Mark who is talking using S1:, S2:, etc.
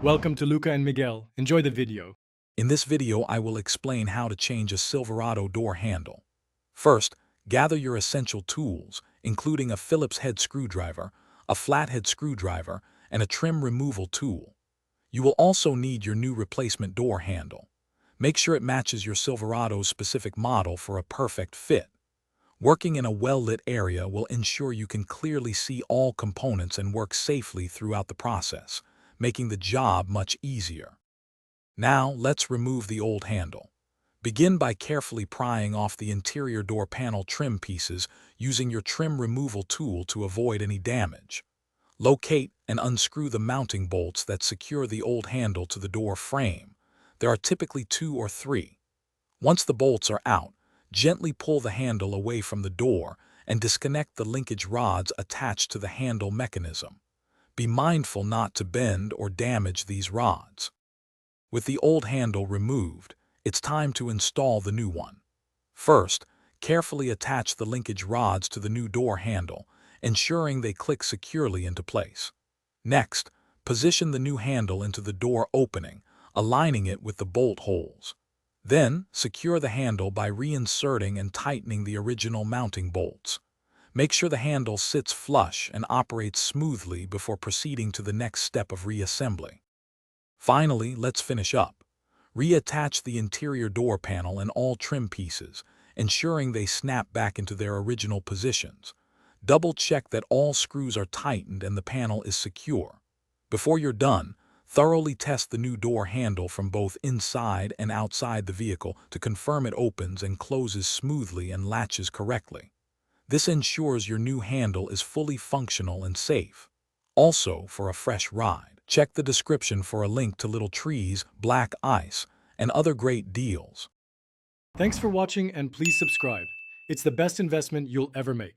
S1: Welcome to Luca and Miguel. Enjoy the video.
S2: In this video, I will explain how to change a Silverado door handle. First, gather your essential tools, including a Phillips head screwdriver, a flathead screwdriver, and a trim removal tool. You will also need your new replacement door handle. Make sure it matches your Silverado's specific model for a perfect fit. Working in a well-lit area will ensure you can clearly see all components and work safely throughout the process, making the job much easier. Now, let's remove the old handle. Begin by carefully prying off the interior door panel trim pieces using your trim removal tool to avoid any damage. Locate and unscrew the mounting bolts that secure the old handle to the door frame. There are typically 2 or 3. Once the bolts are out, gently pull the handle away from the door and disconnect the linkage rods attached to the handle mechanism. Be mindful not to bend or damage these rods. With the old handle removed, it's time to install the new one. First, carefully attach the linkage rods to the new door handle, ensuring they click securely into place. Next, position the new handle into the door opening, aligning it with the bolt holes. Then, secure the handle by reinserting and tightening the original mounting bolts. Make sure the handle sits flush and operates smoothly before proceeding to the next step of reassembly. Finally, let's finish up. Reattach the interior door panel and all trim pieces, ensuring they snap back into their original positions. Double-check that all screws are tightened and the panel is secure. Before you're done, thoroughly test the new door handle from both inside and outside the vehicle to confirm it opens and closes smoothly and latches correctly. This ensures your new handle is fully functional and safe. Also, for a fresh ride, check the description for a link to little trees, black ice, and other great deals.
S1: Thanks for watching and please subscribe. It's the best investment you'll ever make.